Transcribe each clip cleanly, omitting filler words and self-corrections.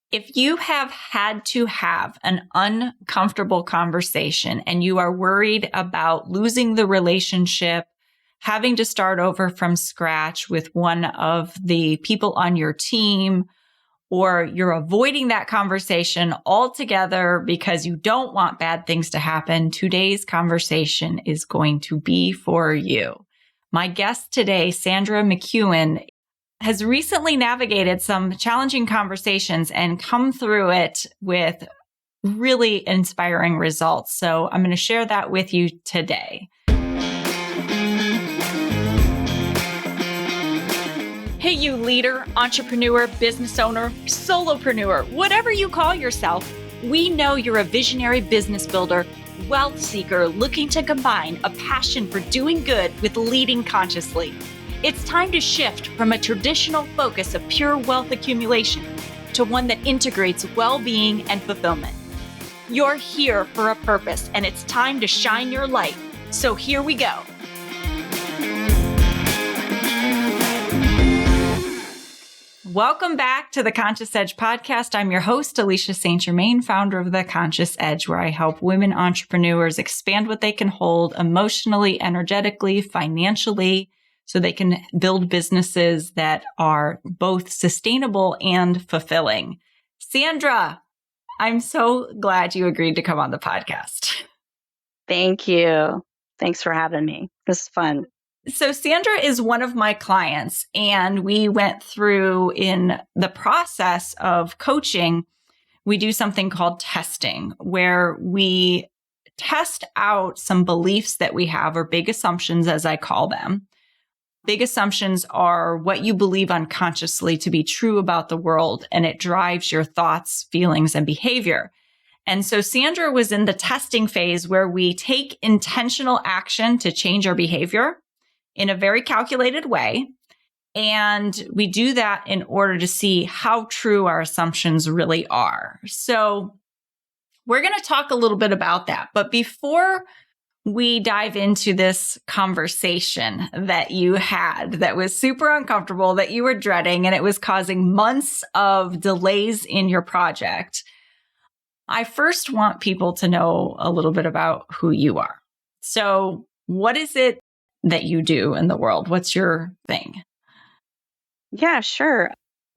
If you have had to have an uncomfortable conversation and you are worried about losing the relationship, having to start over from scratch with one of the people on your team, or you're avoiding that conversation altogether because you don't want bad things to happen, today's conversation is going to be for you. My guest today, Sandra McEwan, has recently navigated some challenging conversations and come through it with really inspiring results. So I'm going to share that with you today. Hey, you leader, entrepreneur, business owner, solopreneur, whatever you call yourself, we know you're a visionary business builder, wealth seeker looking to combine a passion for doing good with leading consciously. It's time to shift from a traditional focus of pure wealth accumulation to one that integrates well-being and fulfillment. You're here for a purpose, and it's time to shine your light. So here we go. Welcome back to the Conscious Edge podcast. I'm your host, Alicia St. Germain, founder of The Conscious Edge, where I help women entrepreneurs expand what they can hold emotionally, energetically, financially, so they can build businesses that are both sustainable and fulfilling. Sandra, I'm so glad you agreed to come on the podcast. Thank you. Thanks for having me. This is fun. So Sandra is one of my clients, and we went through in the process of coaching, we do something called testing, where we test out some beliefs that we have, or big assumptions, as I call them. Big assumptions are what you believe unconsciously to be true about the world, and it drives your thoughts, feelings, and behavior. And so Sandra was in the testing phase where we take intentional action to change our behavior in a very calculated way. And we do that in order to see how true our assumptions really are. So we're going to talk a little bit about that. But before we dive into this conversation that you had that was super uncomfortable, that you were dreading, and it was causing months of delays in your project, I first want people to know a little bit about who you are. So what is it that you do in the world? What's your thing? Yeah, sure.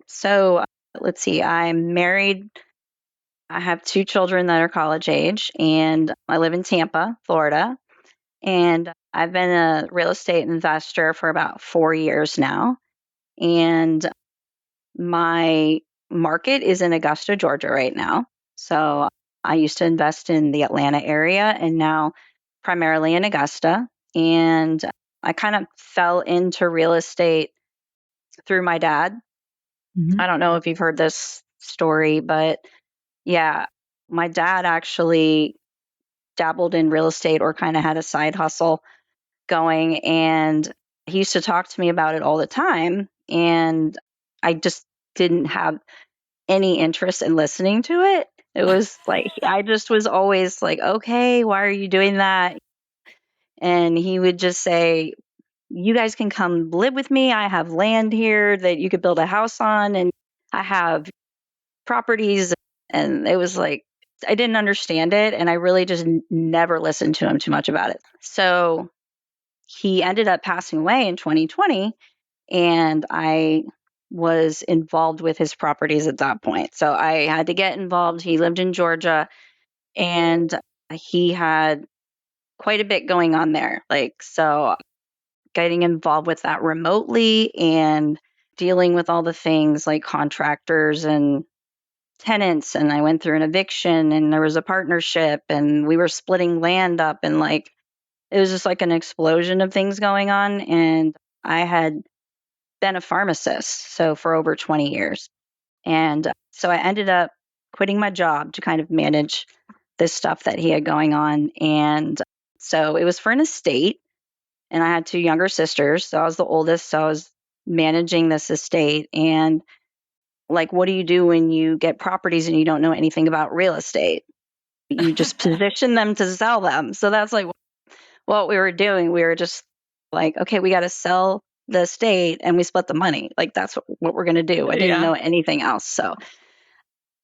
So let's see. I'm married. I have 2 children that are college age, and I live in Tampa, Florida. And I've been a real estate investor for about 4 years now. And my market is in Augusta, Georgia right now. So I used to invest in the Atlanta area and now primarily in Augusta. And I kind of fell into real estate through my dad. Mm-hmm. I don't know if you've heard this story, but yeah, my dad actually dabbled in real estate or kind of had a side hustle going. And he used to talk to me about it all the time. And I just didn't have any interest in listening to it. It was like, I just was always like, okay, why are you doing that? And he would just say, you guys can come live with me. I have land here that you could build a house on, and I have properties. And it was like, I didn't understand it. And I really just never listened to him too much about it. So he ended up passing away in 2020. And I was involved with his properties at that point. So I had to get involved. He lived in Georgia, and he had quite a bit going on there. So getting involved with that remotely and dealing with all the things like contractors and tenants. And I went through an eviction, and there was a partnership, and we were splitting land up, and it was just like an explosion of things going on. And I had been a pharmacist, so for over 20 years. And so I ended up quitting my job to kind of manage this stuff that he had going on. And so it was for an estate, and I had 2 younger sisters. So I was the oldest. So I was managing this estate. And what do you do when you get properties and you don't know anything about real estate? You just position them to sell them. So that's what we were doing. We were just like, okay, we got to sell the estate and we split the money. That's what we're going to do. I didn't know anything else. So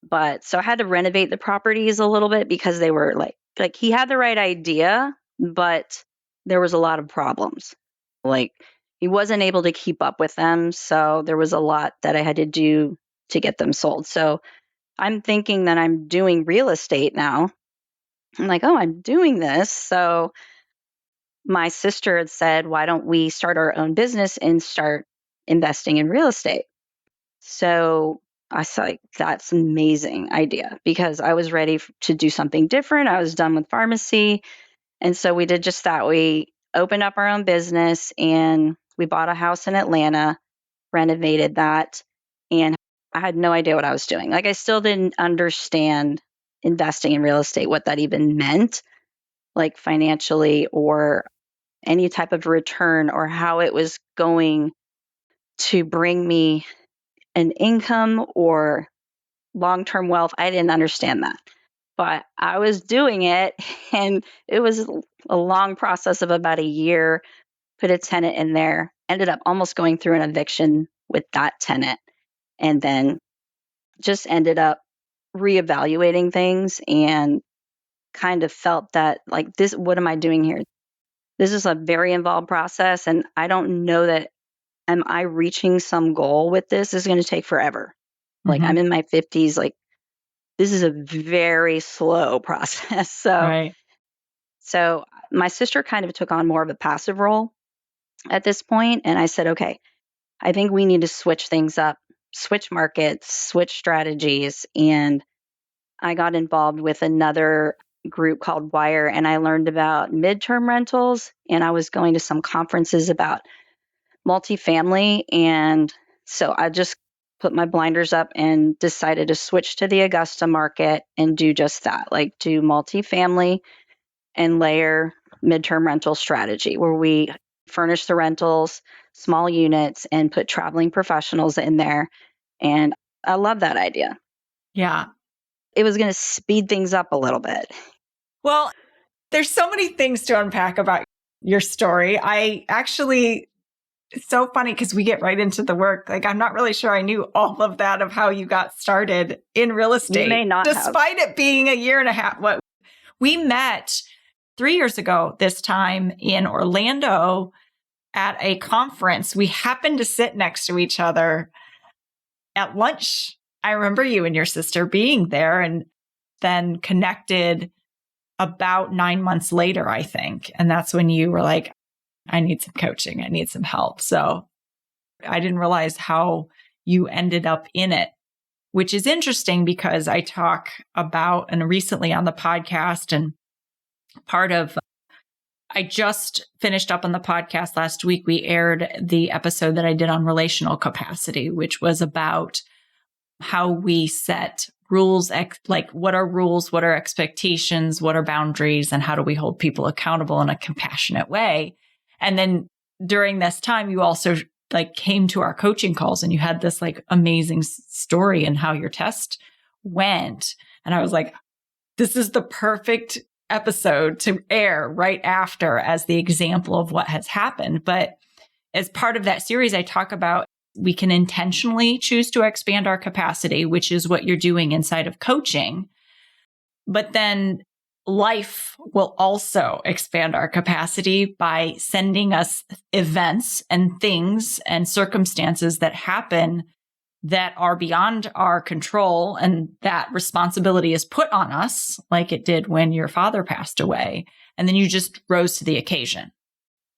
But so I had to renovate the properties a little bit because they were like he had the right idea, but there was a lot of problems. Like he wasn't able to keep up with them. So there was a lot that I had to do to get them sold. So I'm thinking that I'm doing real estate now. I'm like, oh, I'm doing this. So my sister had said, why don't we start our own business and start investing in real estate? So I was like, that's an amazing idea because I was ready to do something different. I was done with pharmacy. And so we did just that. We opened up our own business and we bought a house in Atlanta, renovated that, and I had no idea what I was doing. Like I still didn't understand investing in real estate, what that even meant, like financially or any type of return or how it was going to bring me an income or long-term wealth. I didn't understand that. But I was doing it and it was a long process of about a year. Put a tenant in there, ended up almost going through an eviction with that tenant, and then just ended up reevaluating things and kind of felt that like this, what am I doing here? This is a very involved process and I don't know that am I reaching some goal with this? This is going to take forever. Like Mm-hmm. I'm in my 50s, like this is a very slow process. Right. So my sister kind of took on more of a passive role at this point, and I said, okay, I think we need to switch things up, switch markets, switch strategies. And I got involved with another group called Wire, and I learned about midterm rentals. And I was going to some conferences about multifamily. And so I just put my blinders up and decided to switch to the Augusta market and do just that, like do multifamily and layer midterm rental strategy where we furnish the rentals, small units, and put traveling professionals in there. And I love that idea. Yeah. It was going to speed things up a little bit. Well, there's so many things to unpack about your story. I actually, it's so funny because we get right into the work. Like, I'm not really sure I knew all of that of how you got started in real estate. You may not despite it being a year and a half. What we met 3 years ago, this time in Orlando at a conference. We happened to sit next to each other at lunch. I remember you and your sister being there and then connected about 9 months later, I think. And that's when you were like, I need some coaching. I need some help. So I didn't realize how you ended up in it, which is interesting because I talk about, and recently on the podcast, and part of, I just finished up on the podcast last week. We aired the episode that I did on relational capacity, which was about how we set rules, like what are rules, what are expectations, what are boundaries, and how do we hold people accountable in a compassionate way. And then during this time, you also like came to our coaching calls and you had this like amazing story and how your test went. And I was like, this is the perfect episode to air right after as the example of what has happened. But as part of that series, I talk about we can intentionally choose to expand our capacity, which is what you're doing inside of coaching. But then life will also expand our capacity by sending us events and things and circumstances that happen that are beyond our control. And that responsibility is put on us, like it did when your father passed away. And then you just rose to the occasion,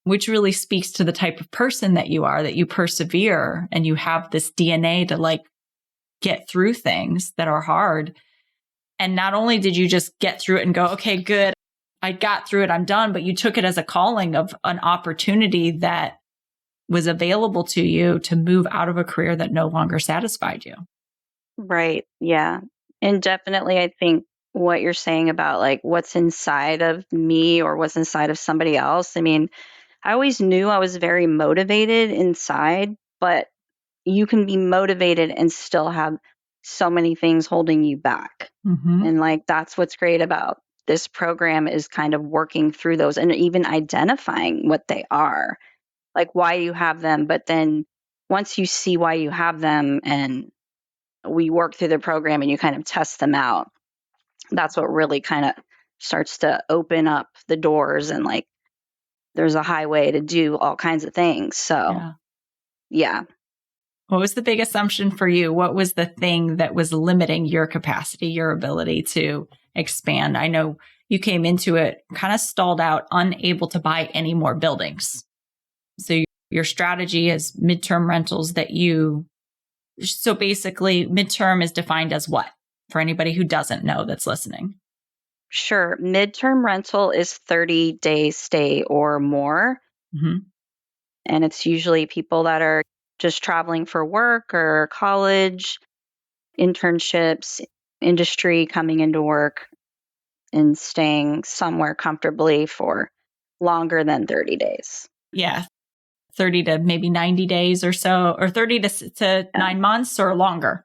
which really speaks to the type of person that you are, that you persevere and you have this DNA to like get through things that are hard. And not only did you just get through it and go, okay, good, I got through it, I'm done, but you took it as a calling of an opportunity that was available to you to move out of a career that no longer satisfied you. Right. Yeah. And definitely, I think what you're saying about like what's inside of me or what's inside of somebody else. I mean, I always knew I was very motivated inside, but you can be motivated and still have so many things holding you back. Mm-hmm. And like that's what's great about this program is kind of working through those and even identifying what they are, like why you have them. But then once you see why you have them and we work through the program and you kind of test them out. That's what really kind of starts to open up the doors, and like there's a highway to do all kinds of things. So, yeah. What was the big assumption for you? What was the thing that was limiting your capacity, your ability to expand? I know you came into it kind of stalled out, unable to buy any more buildings. So your strategy is midterm rentals so basically midterm is defined as what? For anybody who doesn't know that's listening. Sure. Midterm rental is 30-day stay or more. Mm-hmm. And it's usually people that are just traveling for work or college, internships, industry, coming into work and staying somewhere comfortably for longer than 30 days. Yeah. 30 to maybe 90 days or so, or 30 to 9 months or longer.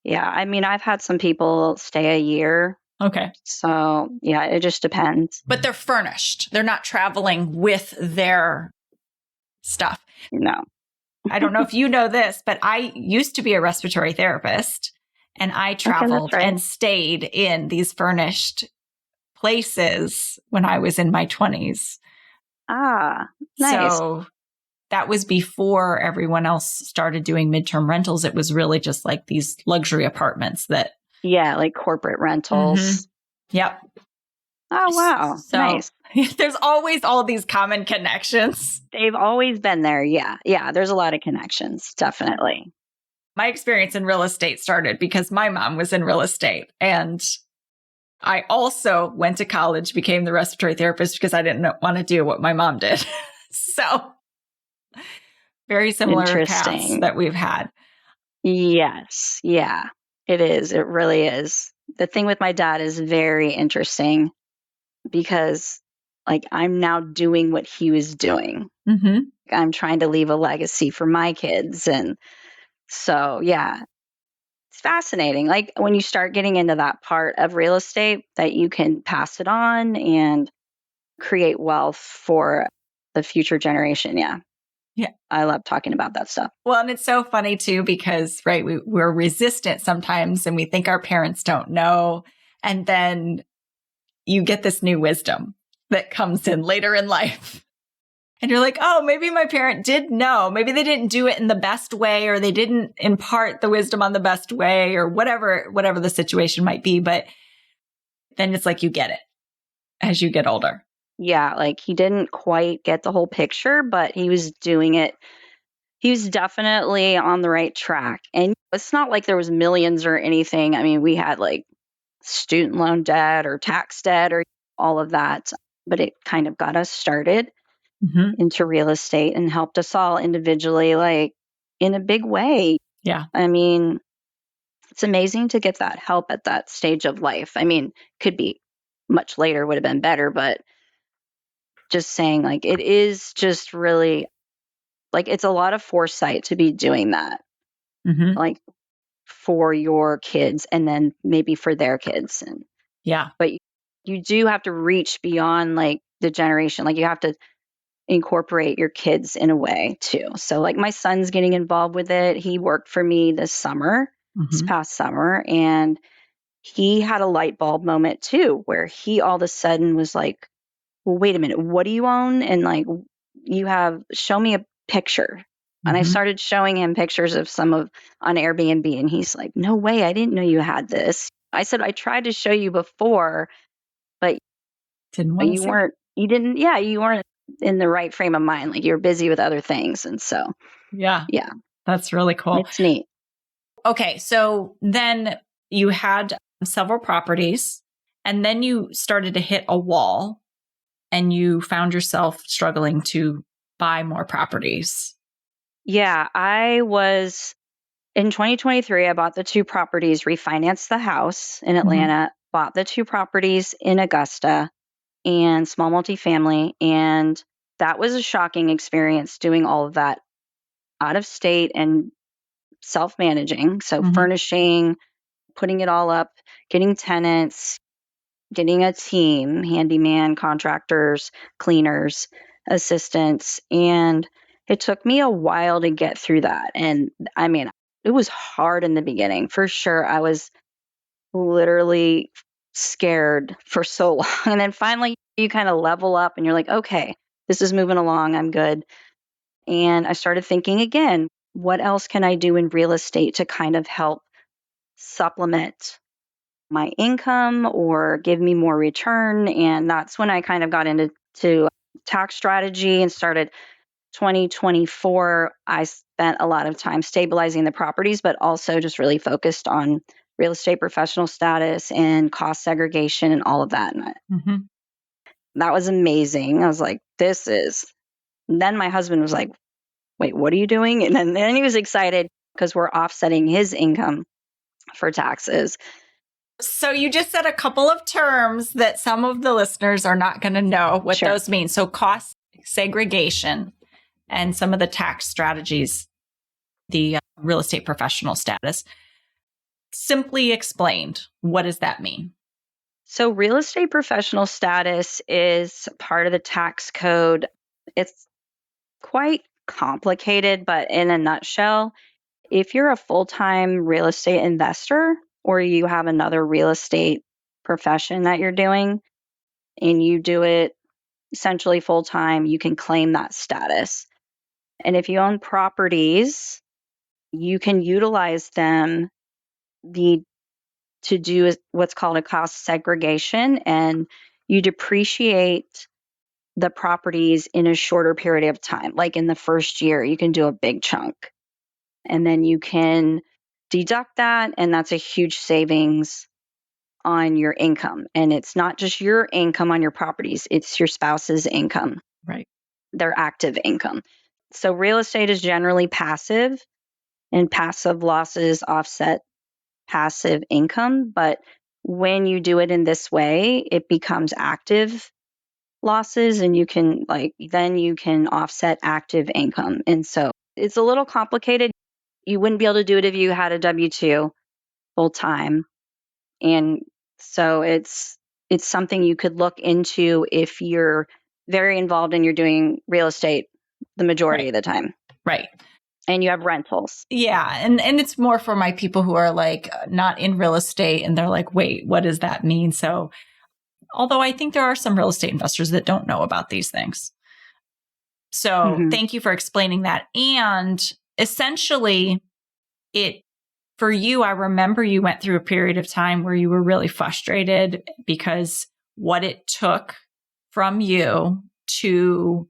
Yeah. I mean, I've had some people stay a year. Okay. So, yeah, it just depends. But they're furnished. They're not traveling with their stuff. No. I don't know if you know this, but I used to be a respiratory therapist, and I traveled and stayed in these furnished places when I was in my 20s. Ah, nice. So that was before everyone else started doing midterm rentals. It was really just like these luxury apartments that. Yeah, like corporate rentals. Mm-hmm. Yep. Oh, wow. So nice. There's always all these common connections. They've always been there. Yeah. Yeah. There's a lot of connections. Definitely. My experience in real estate started because my mom was in real estate. And I also went to college, became the respiratory therapist because I didn't want to do what my mom did. So very similar paths that we've had. Yes. Yeah, it is. It really is. The thing with my dad is very interesting because like I'm now doing what he was doing. Mm-hmm. I'm trying to leave a legacy for my kids. And so, yeah, it's fascinating. Like when you start getting into that part of real estate that you can pass it on and create wealth for the future generation. Yeah. Yeah. I love talking about that stuff. Well, and it's so funny too, because, right, we're resistant sometimes and we think our parents don't know. And then you get this new wisdom that comes in later in life. And you're like, oh, maybe my parent did know. Maybe they didn't do it in the best way, or they didn't impart the wisdom on the best way, or whatever the situation might be. But then it's like you get it as you get older. Yeah, like he didn't quite get the whole picture, but he was doing it. He was definitely on the right track. And it's not like there was millions or anything. I mean, we had like student loan debt or tax debt or all of that, but it kind of got us started into real estate and helped us all individually, like in a big way. Yeah. I mean, it's amazing to get that help at that stage of life. I mean, could be much later would have been better, but just saying like it is just really like it's a lot of foresight to be doing that. Like for your kids and then maybe for their kids. And yeah. But you do have to reach beyond like the generation. Like you have to incorporate your kids in a way too. So like my son's getting involved with it. He worked for me this past summer, and he had a light bulb moment too, where he all of a sudden was like, well, wait a minute, what do you own? And like, show me a picture. And I started showing him pictures of some of on Airbnb, and he's like, no way, I didn't know you had this. I said, I tried to show you before, but you weren't in the right frame of mind. Like you're busy with other things. And so, yeah, that's really cool. It's neat. Okay. So then you had several properties, and then you started to hit a wall, and you found yourself struggling to buy more properties. Yeah, I was in 2023. I bought the 2 properties, refinanced the house in Atlanta, bought the 2 properties in Augusta, and small multifamily. And that was a shocking experience doing all of that out of state and self-managing. So furnishing, putting it all up, getting tenants, getting a team, handyman, contractors, cleaners, assistants. And it took me a while to get through that. And I mean, it was hard in the beginning, for sure. I was literally scared for so long. And then finally you kind of level up and you're like, okay, this is moving along. I'm good. And I started thinking again, what else can I do in real estate to kind of help supplement my income or give me more return? And that's when I kind of got into tax strategy and started 2024. I spent a lot of time stabilizing the properties, but also just really focused on real estate professional status and cost segregation and all of that. And that was amazing. I was like, this is. And then my husband was like, wait, what are you doing? And then he was excited because we're offsetting his income for taxes. So you just said a couple of terms that some of the listeners are not going to know what Sure. those mean. So cost segregation and some of the tax strategies, the real estate professional status. Simply explained, what does that mean? So real estate professional status is part of the tax code. It's quite complicated, but in a nutshell, if you're a full-time real estate investor or you have another real estate profession that you're doing and you do it essentially full-time, you can claim that status. And if you own properties, you can utilize them to do what's called a cost segregation, and you depreciate the properties in a shorter period of time. Like in the first year, you can do a big chunk and then you can deduct that, and that's a huge savings on your income. And it's not just your income on your properties, it's your spouse's income, Right. their active income. So real estate is generally passive, and passive losses offset passive income. But when you do it in this way, it becomes active losses, and then you can offset active income. And so it's a little complicated. You wouldn't be able to do it if you had a W-2 full time. And so it's something you could look into if you're very involved and you're doing real estate the majority of the time. Right. And you have rentals. Yeah. And it's more for my people who are like not in real estate and they're like, wait, what does that mean? So although I think there are some real estate investors that don't know about these things. So thank you for explaining that. And essentially for you, I remember you went through a period of time where you were really frustrated because what it took from you to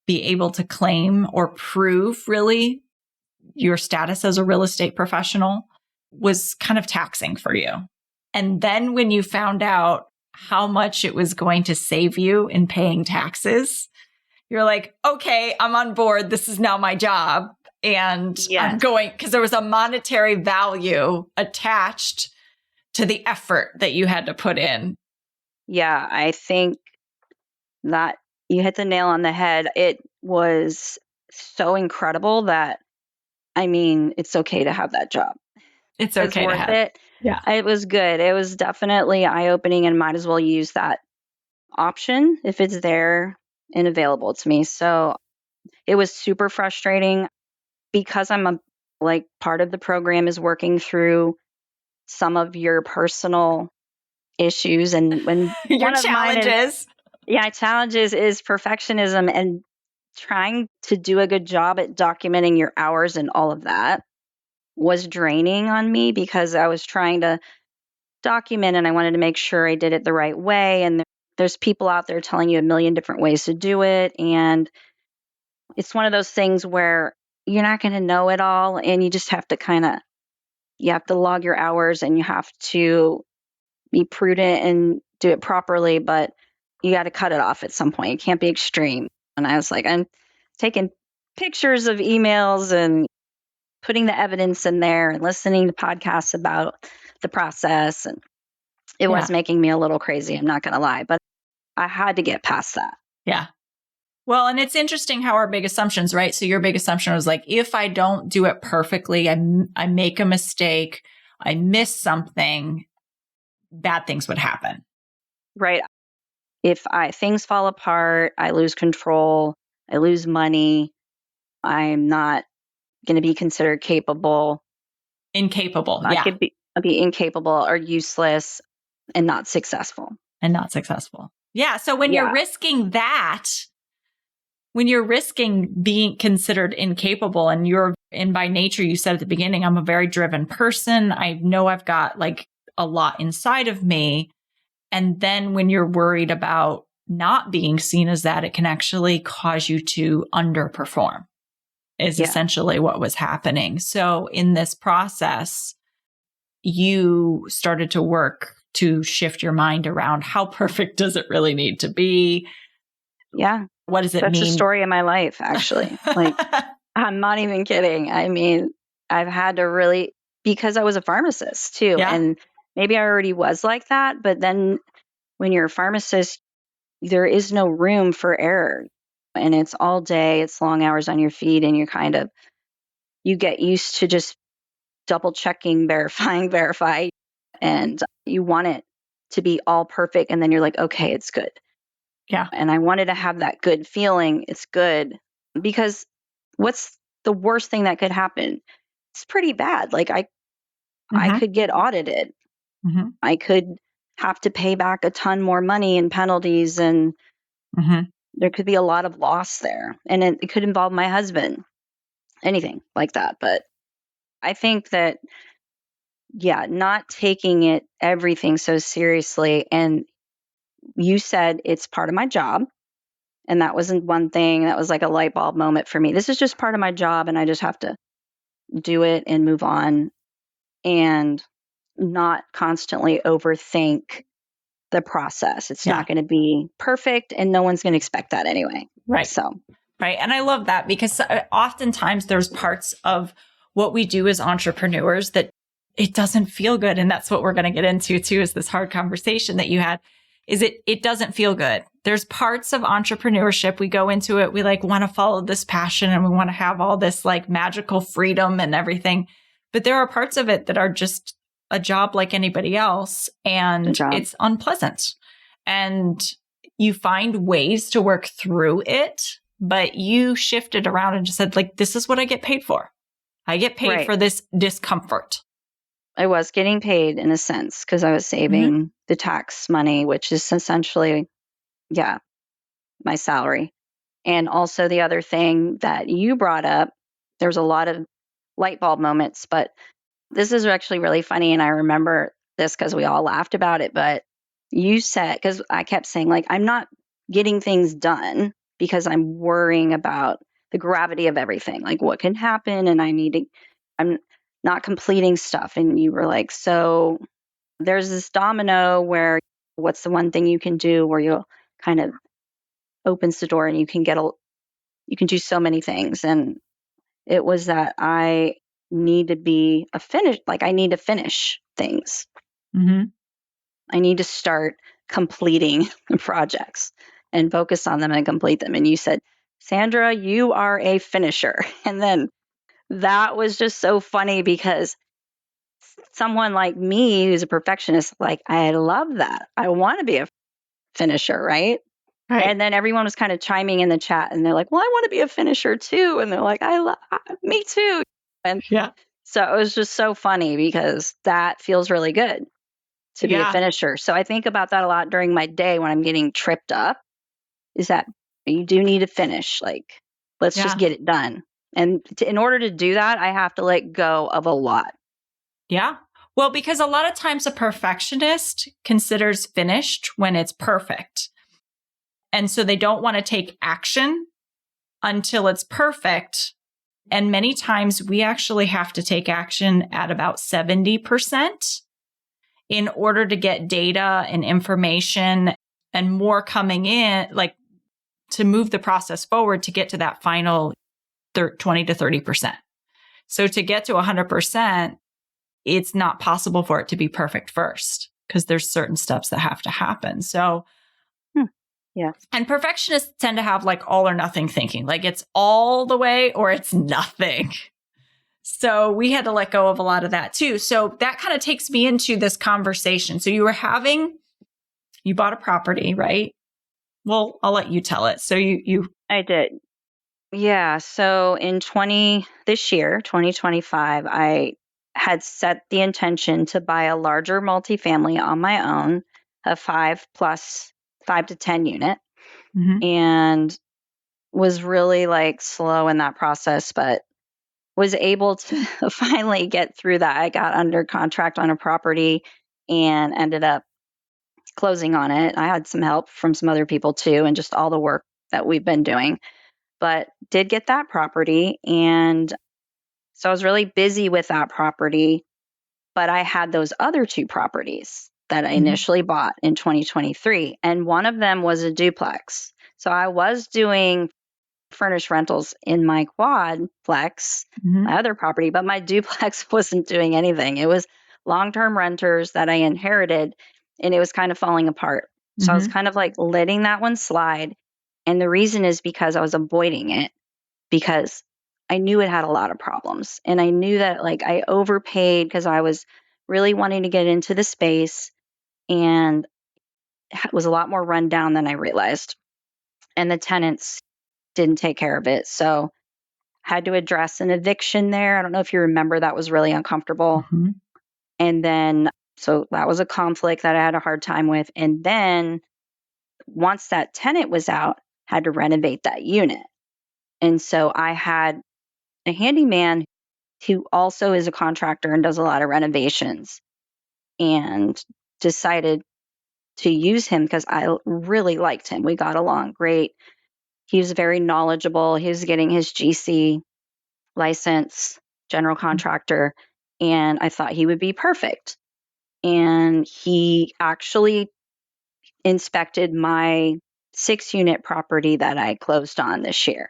be able to claim or prove really your status as a real estate professional was kind of taxing for you. And then when you found out how much it was going to save you in paying taxes, you're like, okay, I'm on board. This is now my job. And I'm going, because there was a monetary value attached to the effort that you had to put in. Yeah, I think that you hit the nail on the head. It was so incredible that, I mean, it's okay to have that job. It's okay worth to have it. Yeah. It was good. It was definitely eye-opening, and might as well use that option if it's there and available to me. So it was super frustrating because part of the program is working through some of your personal issues, and when Your one of challenges. my challenges is perfectionism and trying to do a good job at documenting your hours, and all of that was draining on me because I was trying to document and I wanted to make sure I did it the right way. And there's people out there telling you a million different ways to do it. And it's one of those things where you're not going to know it all, and you just have to you have to log your hours, and you have to be prudent and do it properly, but you got to cut it off at some point. It can't be extreme. And I was like, I'm taking pictures of emails and putting the evidence in there and listening to podcasts about the process. And it was making me a little crazy, I'm not going to lie, but I had to get past that. Yeah. Well, and it's interesting how our big assumptions, right? So your big assumption was like, if I don't do it perfectly, I make a mistake, I miss something, bad things would happen. Right. If things fall apart, I lose control, I lose money, I'm not going to be considered capable. Incapable. I Yeah. could be incapable or useless and not successful. And not successful. Yeah. So when you're risking that, when you're risking being considered incapable and by nature, you said at the beginning, I'm a very driven person. I know I've got like a lot inside of me. And then when you're worried about not being seen as that, it can actually cause you to underperform is essentially what was happening. So in this process, you started to work to shift your mind around how perfect does it really need to be? Yeah. What does it mean? That's the story of my life, actually. Like, I'm not even kidding. I mean, I've had to really, because I was a pharmacist too. Yeah. And maybe I already was like that. But then when you're a pharmacist, there is no room for error. And it's all day, it's long hours on your feet. And you get used to just double checking, verify. And you want it to be all perfect. And then you're like, okay, it's good. Yeah. And I wanted to have that good feeling. It's good. Because what's the worst thing that could happen? It's pretty bad. Like I could get audited. Mm-hmm. I could have to pay back a ton more money in penalties, and there could be a lot of loss there. And it could involve my husband, anything like that. But I think that, not taking everything so seriously. And you said it's part of my job. And that wasn't one thing that was like a light bulb moment for me. This is just part of my job, and I just have to do it and move on and not constantly overthink the process. It's not going to be perfect, and no one's going to expect that anyway. Right. So, right. And I love that because oftentimes there's parts of what we do as entrepreneurs that it doesn't feel good. And that's what we're going to get into too, is this hard conversation that you had. Is it doesn't feel good. There's parts of entrepreneurship. We go into it. We like want to follow this passion and we want to have all this like magical freedom and everything. But there are parts of it that are just a job like anybody else. And it's unpleasant. And you find ways to work through it, but you shifted around and just said, like, this is what I get paid for. I get paid for this discomfort. I was getting paid in a sense because I was saving the tax money, which is essentially, my salary. And also the other thing that you brought up, there's a lot of light bulb moments, but this is actually really funny. And I remember this because we all laughed about it. But you said, because I kept saying, like, I'm not getting things done because I'm worrying about the gravity of everything, like what can happen. And I'm not completing stuff. And you were like, so there's this domino where what's the one thing you can do where you'll kind of opens the door and you can do so many things. And it was that I need to be I need to finish things. I need to start completing projects and focus on them and complete them. And you said, Sandra, you are a finisher. And then that was just so funny because someone like me who's a perfectionist, like, I love that. I want to be a finisher, right? And then everyone was kind of chiming in the chat and they're like, well, I want to be a finisher too. And they're like, me too. And so it was just so funny because that feels really good to be a finisher. So I think about that a lot during my day when I'm getting tripped up, is that you do need to finish. Like, let's just get it done. And in order to do that, I have to let go of a lot. Yeah. Well, because a lot of times a perfectionist considers finished when it's perfect. And so they don't want to take action until it's perfect. And many times we actually have to take action at about 70% in order to get data and information and more coming in, like to move the process forward to get to that final 20 to 30%. So to get to 100%, it's not possible for it to be perfect first because there's certain steps that have to happen. So and perfectionists tend to have like all or nothing thinking, like it's all the way or it's nothing. So we had to let go of a lot of that too. So that kind of takes me into this conversation. So you bought a property, right? Well, I'll let you tell it. So I did. Yeah. So in this year, 2025, I had set the intention to buy a larger multifamily on my own, a 5 to 10 unit, and was really like slow in that process, but was able to finally get through that. I got under contract on a property and ended up closing on it. I had some help from some other people too, and just all the work that we've been doing, but did get that property. And so I was really busy with that property, but I had those other two properties that I initially bought in 2023. And one of them was a duplex. So I was doing furnished rentals in my quadplex, my other property, but my duplex wasn't doing anything. It was long-term renters that I inherited, and it was kind of falling apart. So I was kind of like letting that one slide. And the reason is because I was avoiding it because I knew it had a lot of problems. And I knew that like I overpaid because I was really wanting to get into the space, and it was a lot more run down than I realized. And the tenants didn't take care of it. So had to address an eviction there. I don't know if you remember, that was really uncomfortable. And then, so that was a conflict that I had a hard time with. And then once that tenant was out, had to renovate that unit. And so I had a handyman who also is a contractor and does a lot of renovations, and decided to use him because I really liked him. We got along great. He was very knowledgeable. He was getting his GC license, general contractor, and I thought he would be perfect. And he actually inspected my 6-unit property that I closed on this year.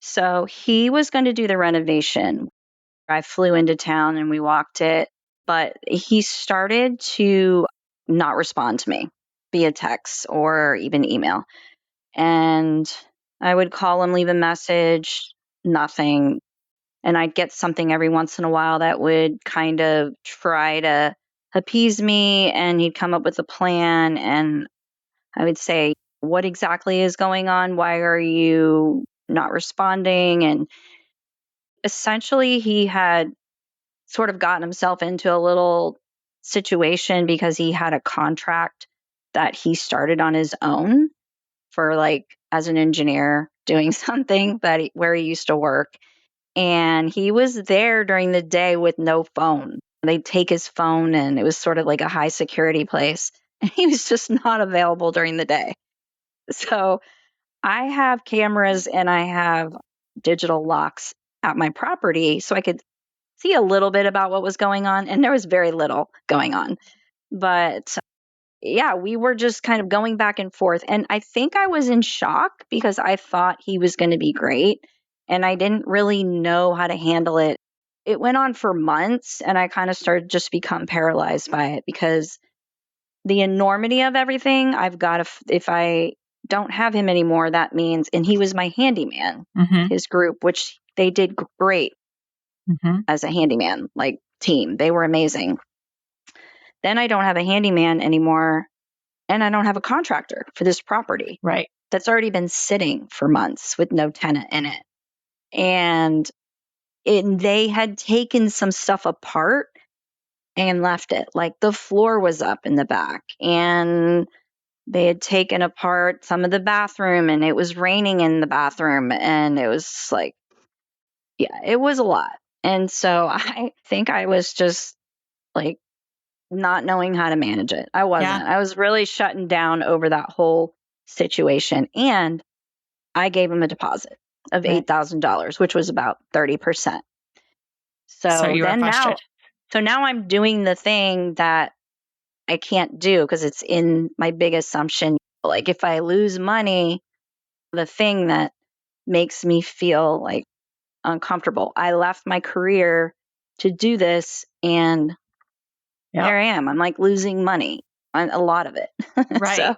So he was going to do the renovation. I flew into town and we walked it, but he started to not respond to me via text or even email. And I would call him, leave a message, nothing. And I'd get something every once in a while that would kind of try to appease me, and he'd come up with a plan. And I would say, what exactly is going on? Why are you not responding? And essentially, he had sort of gotten himself into a little situation because he had a contract that he started on his own for like as an engineer doing something where he used to work. And he was there during the day with no phone. They'd take his phone, and it was sort of like a high security place. And he was just not available during the day. So I have cameras and I have digital locks at my property so I could see a little bit about what was going on. And there was very little going on. But yeah, we were just kind of going back and forth. And I think I was in shock because I thought he was going to be great. And I didn't really know how to handle it. It went on for months, and I kind of started just become paralyzed by it because the enormity of everything, I've got to, if I don't have him anymore, that means, and he was my handyman, his group, which they did great as a handyman, like team. They were amazing. Then I don't have a handyman anymore, and I don't have a contractor for this property. Right. That's already been sitting for months with no tenant in it. And they had taken some stuff apart and left it. Like the floor was up in the back, and they had taken apart some of the bathroom, and it was raining in the bathroom, and it was like, yeah, it was a lot. And so I think I was just like not knowing how to manage it. I wasn't. I was really shutting down over that whole situation. And I gave him a deposit of $8,000, which was about 30%. So you were frustrated. Now I'm doing the thing that I can't do because it's in my big assumption. Like if I lose money, the thing that makes me feel like uncomfortable. I left my career to do this, and there I am. I'm like losing money on a lot of it. Right.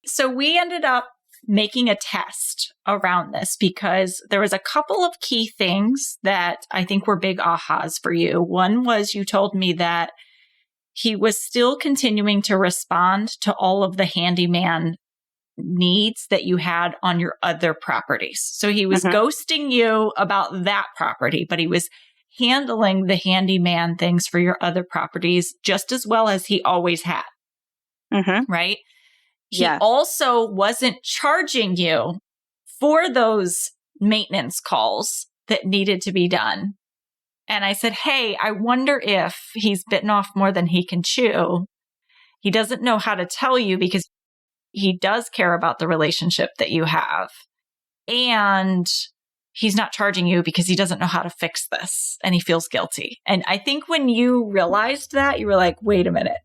So we ended up making a test around this because there was a couple of key things that I think were big ahas for you. One was you told me that he was still continuing to respond to all of the handyman needs that you had on your other properties. So he was ghosting you about that property, but he was handling the handyman things for your other properties just as well as he always had, right? He also wasn't charging you for those maintenance calls that needed to be done. And I said, hey, I wonder if he's bitten off more than he can chew. He doesn't know how to tell you because he does care about the relationship that you have. And he's not charging you because he doesn't know how to fix this and he feels guilty. And I think when you realized that, you were like, wait a minute,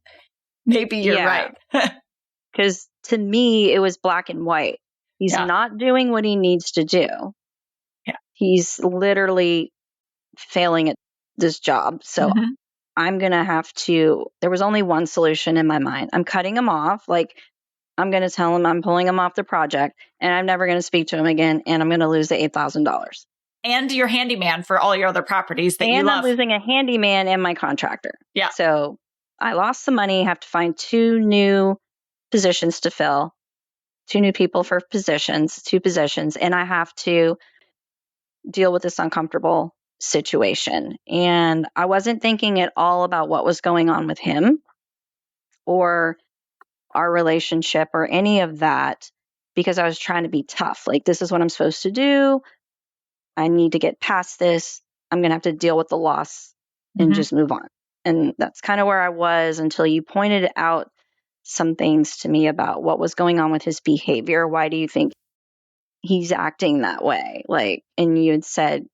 maybe you're right. Because to me, it was black and white. He's not doing what he needs to do. Yeah. He's literally failing at this job. So I'm going to have to, there was only one solution in my mind. I'm cutting him off. Like, I'm going to tell him I'm pulling him off the project and I'm never going to speak to him again. And I'm going to lose the $8,000. And your handyman for all your other properties that you love. And I'm losing a handyman and my contractor. Yeah. So I lost some money, have to find 2 new positions to fill, 2 new people for positions, 2 positions. And I have to deal with this uncomfortable situation. And I wasn't thinking at all about what was going on with him or our relationship or any of that because I was trying to be tough. Like, this is what I'm supposed to do. I need to get past this. I'm going to have to deal with the loss and just move on. And that's kind of where I was until you pointed out some things to me about what was going on with his behavior. Why do you think he's acting that way? Like, and you had said,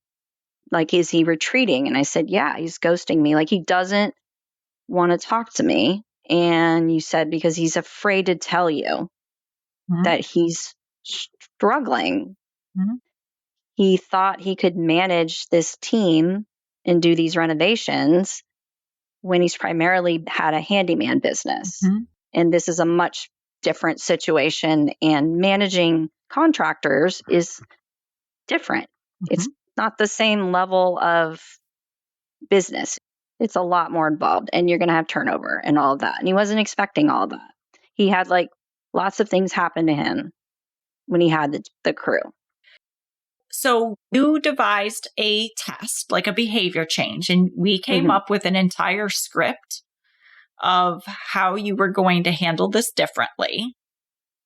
like, is he retreating? And I said, yeah, he's ghosting me. Like, he doesn't want to talk to me. And you said, because he's afraid to tell you that he's struggling. He thought he could manage this team and do these renovations when he's primarily had a handyman business. And this is a much different situation. And managing contractors is different. It's not the same level of business. It's a lot more involved and you're going to have turnover and all of that. And he wasn't expecting all of that. He had like lots of things happen to him when he had the crew. So you devised a test, like a behavior change, and we came up with an entire script of how you were going to handle this differently.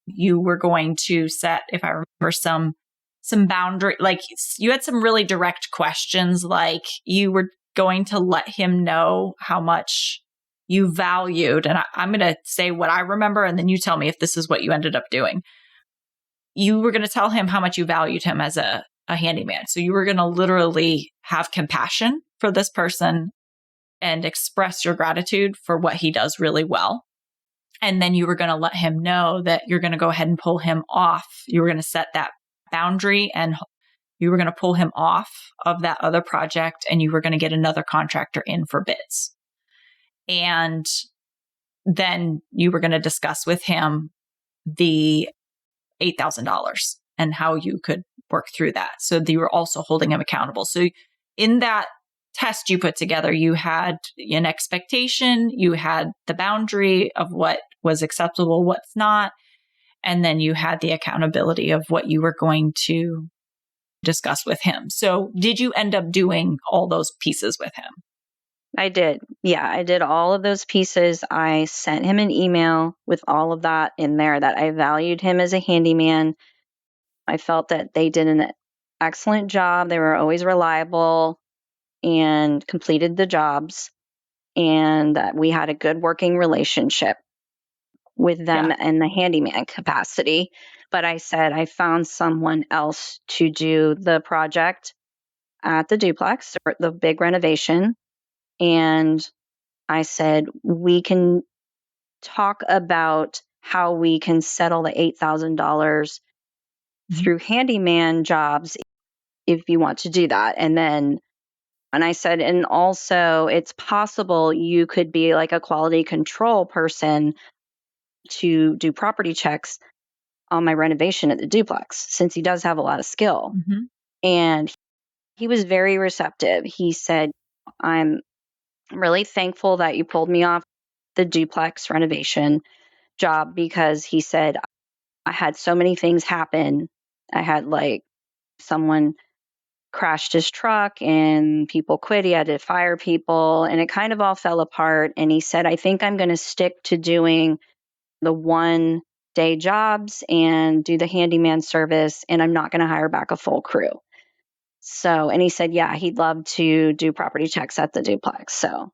You were going to set, if I remember, some boundary, like you had some really direct questions, like you were going to let him know how much you valued. And I'm going to say what I remember, and then you tell me if this is what you ended up doing. You were going to tell him how much you valued him as a handyman. So you were going to literally have compassion for this person and express your gratitude for what he does really well. And then you were going to let him know that you're going to go ahead and pull him off. You were going to set that boundary and you were going to pull him off of that other project and you were going to get another contractor in for bids. And then you were going to discuss with him the $8,000 and how you could work through that. So you were also holding him accountable. So in that test you put together, you had an expectation, you had the boundary of what was acceptable, what's not, and then you had the accountability of what you were going to discuss with him. So did you end up doing all those pieces with him? I did. Yeah, I did all of those pieces. I sent him an email with all of that in there, that I valued him as a handyman. I felt that they did an excellent job. They were always reliable and completed the jobs, and that we had a good working relationship with them in the handyman capacity. But I said I found someone else to do the project at the duplex, or the big renovation. And I said, we can talk about how we can settle the $8,000 through handyman jobs if you want to do that. And I said, and also it's possible you could be like a quality control person to do property checks on my renovation at the duplex, since he does have a lot of skill. And he was very receptive. He said, I'm really thankful that you pulled me off the duplex renovation job, because he said, I had so many things happen. I had like someone crashed his truck and people quit. He had to fire people and it kind of all fell apart. And he said, I think I'm going to stick to doing the 1-day jobs and do the handyman service. And I'm not going to hire back a full crew. So, and he said, yeah, he'd love to do property checks at the duplex. So,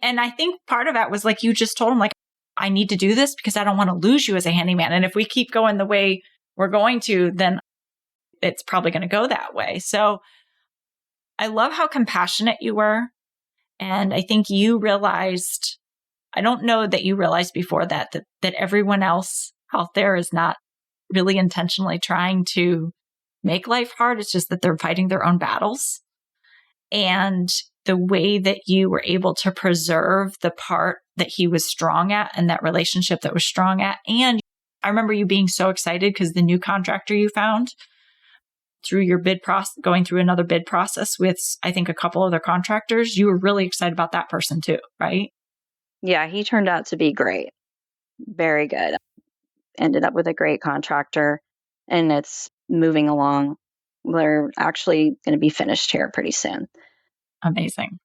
and I think part of that was like you just told him, like, I need to do this because I don't want to lose you as a handyman. And if we keep going the way we're going to, then it's probably going to go that way. So I love how compassionate you were. And I think you realized, I don't know that you realized before that everyone else out there is not really intentionally trying to make life hard. It's just that they're fighting their own battles. And the way that you were able to preserve the part that he was strong at and that relationship that was strong at. And I remember you being so excited because the new contractor you found through your bid process, going through another bid process with, I think, a couple other contractors, you were really excited about that person too, right? yeah, he turned out to be great. Very good. Ended up with a great contractor and it's moving along. They're actually going to be finished here pretty soon. Amazing.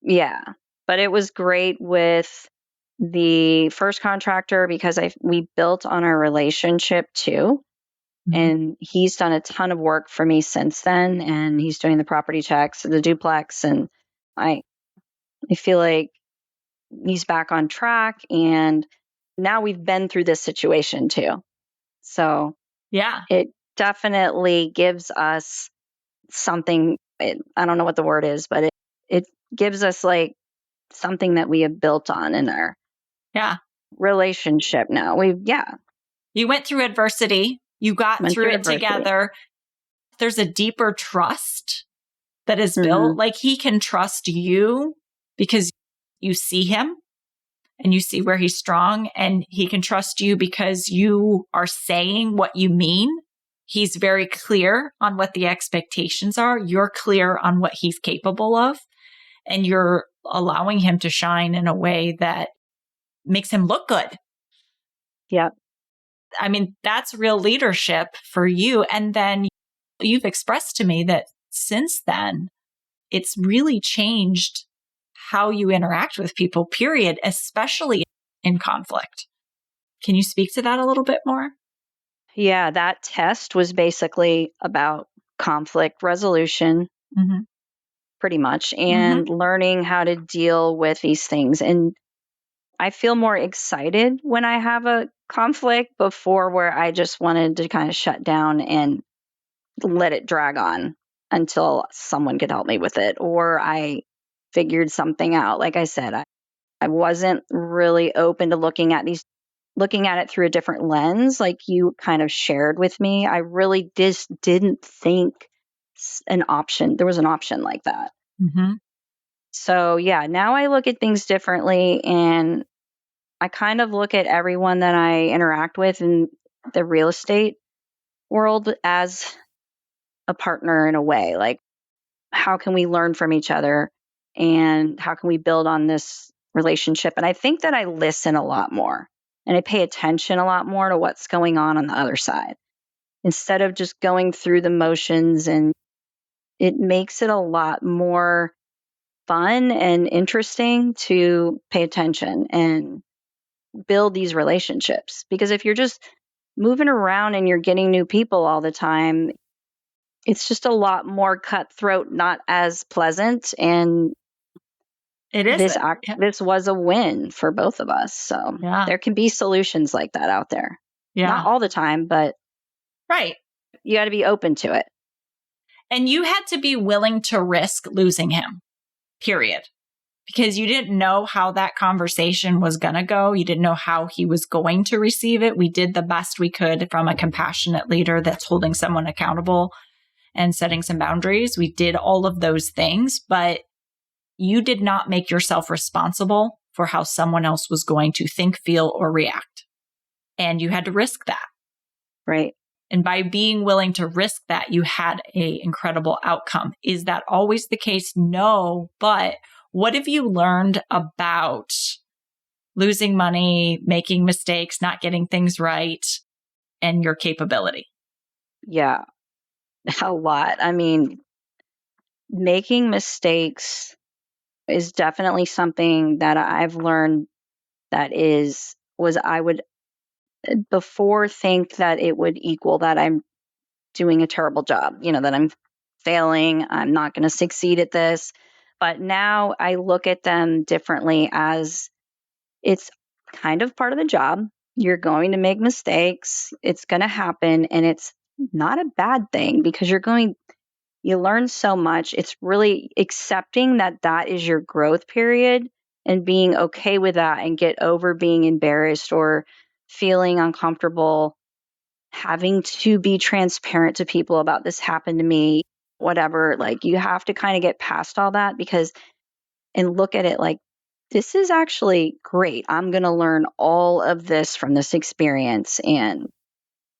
Yeah. But it was great with the first contractor because we built on our relationship too. Mm-hmm. And he's done a ton of work for me since then. And he's doing the property checks, the duplex. And I feel like he's back on track. And now we've been through this situation too. So Yeah. it definitely gives us something. I don't know what the word is, but it gives us like something that we have built on in our relationship now. You went through adversity. You got through it together. There's a deeper trust that is built. Like he can trust you because you see him and you see where he's strong, and he can trust you because you are saying what you mean. He's very clear on what the expectations are. You're clear on what he's capable of, and you're allowing him to shine in a way that makes him look good. Yep. I mean, that's real leadership for you. And then you've expressed to me that since then, it's really changed how you interact with people, period, especially in conflict. Can you speak to that a little bit more? Yeah, that test was basically about conflict resolution, pretty much, and learning how to deal with these things. And I feel more excited when I have a conflict before where I just wanted to kind of shut down and let it drag on until someone could help me with it or I figured something out. Like I said, I wasn't really open to looking at it through a different lens, like you kind of shared with me. I really just didn't think there was an option like that. So yeah, now I look at things differently and I kind of look at everyone that I interact with in the real estate world as a partner in a way. Like, how can we learn from each other and how can we build on this relationship? And I think that I listen a lot more and I pay attention a lot more to what's going on the other side instead of just going through the motions. And it makes it a lot more fun and interesting to pay attention and build these relationships. Because if you're just moving around and you're getting new people all the time, it's just a lot more cutthroat, not as pleasant. And it is. This was a win for both of us. So there can be solutions like that out there. Not all the time, but you got to be open to it. And you had to be willing to risk losing him, period. Because you didn't know how that conversation was going to go. You didn't know how he was going to receive it. We did the best we could from a compassionate leader that's holding someone accountable and setting some boundaries. We did all of those things, but you did not make yourself responsible for how someone else was going to think, feel, or react. And you had to risk that. Right. And by being willing to risk that, you had an incredible outcome. Is that always the case? No. But what have you learned about losing money, making mistakes, not getting things right, and your capability? Yeah. A lot. I mean, making mistakes is definitely something that I've learned that I would before think that it would equal that I'm doing a terrible job, that I'm failing, I'm not going to succeed at this. But now I look at them differently as it's kind of part of the job. You're going to make mistakes. It's going to happen. And it's not a bad thing because you learn so much. It's really accepting that that is your growth period and being okay with that and get over being embarrassed or feeling uncomfortable, having to be transparent to people about this happened to me, whatever. Like you have to kind of get past all that and look at it like, this is actually great. I'm going to learn all of this from this experience. And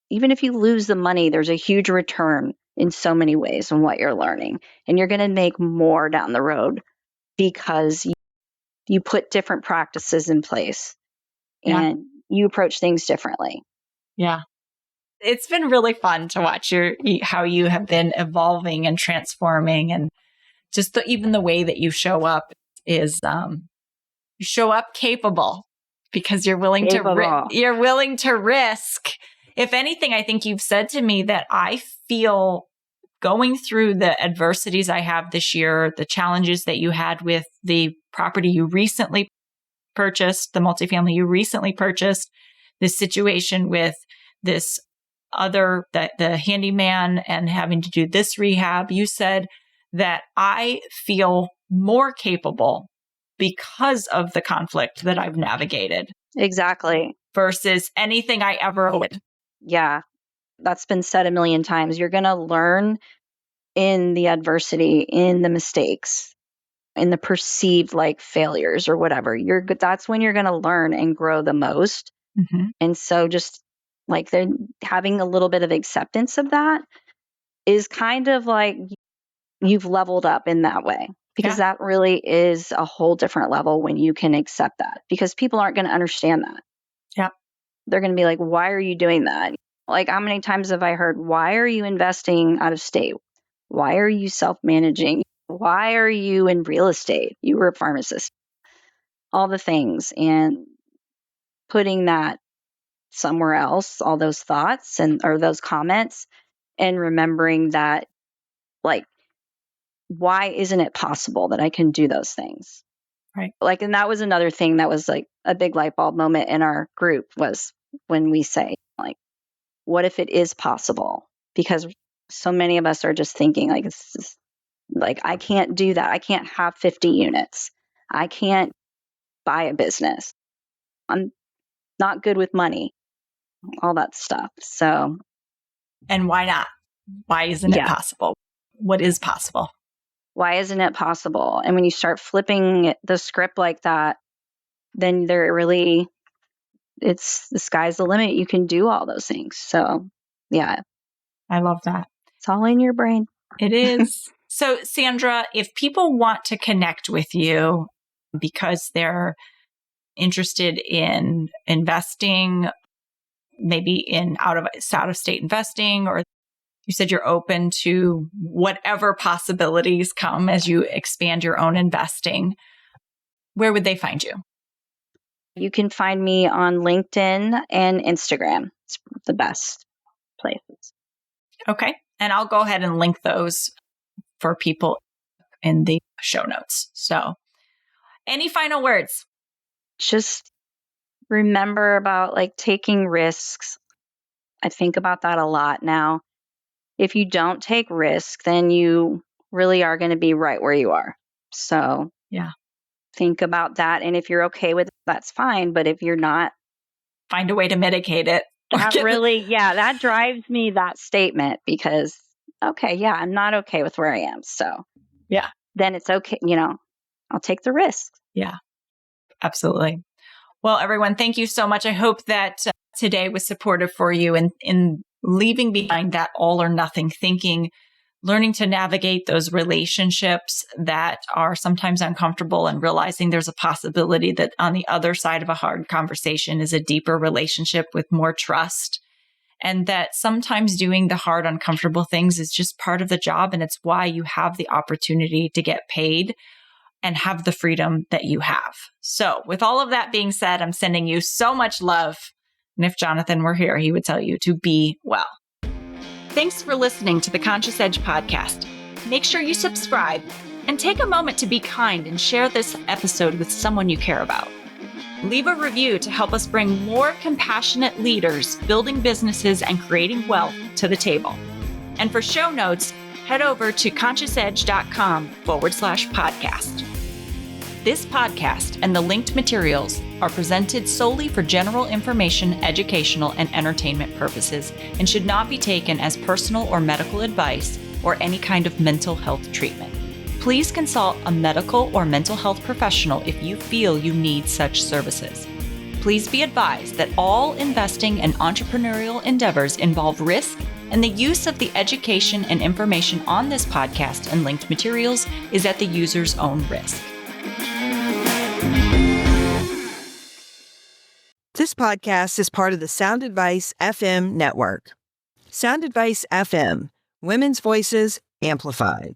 even if you lose the money, there's a huge return in so many ways on what you're learning. And you're going to make more down the road because you put different practices in place Yeah. and you approach things differently. Yeah. It's been really fun to watch how you have been evolving and transforming, and just even the way that you show up is, you show up capable because you're willing you're willing to risk. If anything, I think you've said to me that I feel going through the adversities I have this year, the challenges that you had with the property you recently purchased, the multifamily you recently purchased, this situation with this other, the handyman and having to do this rehab. You said that I feel more capable because of the conflict that I've navigated. Exactly. Versus anything I ever would. Yeah. That's been said a million times. You're going to learn in the adversity, in the mistakes, in the perceived like failures or whatever. That's when you're going to learn and grow the most. Mm-hmm. And so just like having a little bit of acceptance of that is kind of like you've leveled up in that way, because that really is a whole different level when you can accept that, because people aren't going to understand that. Yeah. They're going to be like, why are you doing that? Like, how many times have I heard, why are you investing out of state? Why are you self-managing? Why are you in real estate? You were a pharmacist. All the things. And putting that somewhere else, all those thoughts or those comments, and remembering that, like, why isn't it possible that I can do those things? Right. Like, and that was another thing that was like a big light bulb moment in our group, was when we say, like, what if it is possible? Because so many of us are just thinking like, I can't do that. I can't have 50 units. I can't buy a business. I'm not good with money, all that stuff. So, and why not? Why isn't it possible? What is possible? Why isn't it possible? And when you start flipping the script like that, then it's the sky's the limit. You can do all those things. So, yeah. I love that. It's all in your brain. It is. So, Sandra, if people want to connect with you because they're interested in investing, maybe in out of state investing, or you said you're open to whatever possibilities come as you expand your own investing, where would they find you? You can find me on LinkedIn and Instagram. It's the best places. Okay. And I'll go ahead and link those for people in the show notes. So, any final words? Just remember about like taking risks. I think about that a lot now. If you don't take risk, then you really are going to be right where you are. So, yeah, think about that. And if you're okay with it, that's fine. But if you're not, find a way to mitigate it. That drives me, that statement, because, okay, yeah, I'm not okay with where I am. So, yeah, then it's okay. I'll take the risk. Yeah, absolutely. Well, everyone, thank you so much. I hope that today was supportive for you in leaving behind that all or nothing thinking, learning to navigate those relationships that are sometimes uncomfortable, and realizing there's a possibility that on the other side of a hard conversation is a deeper relationship with more trust and that sometimes doing the hard, uncomfortable things is just part of the job. And it's why you have the opportunity to get paid and have the freedom that you have. So with all of that being said, I'm sending you so much love. And if Jonathan were here, he would tell you to be well. Thanks for listening to the Conscious Edge podcast. Make sure you subscribe and take a moment to be kind and share this episode with someone you care about. Leave a review to help us bring more compassionate leaders building businesses and creating wealth to the table. And for show notes, head over to consciousedge.com/podcast. This podcast and the linked materials are presented solely for general information, educational, and entertainment purposes and should not be taken as personal or medical advice or any kind of mental health treatment. Please consult a medical or mental health professional if you feel you need such services. Please be advised that all investing and entrepreneurial endeavors involve risk, and the use of the education and information on this podcast and linked materials is at the user's own risk. This podcast is part of the Sound Advice FM network. Sound Advice FM, women's voices amplified.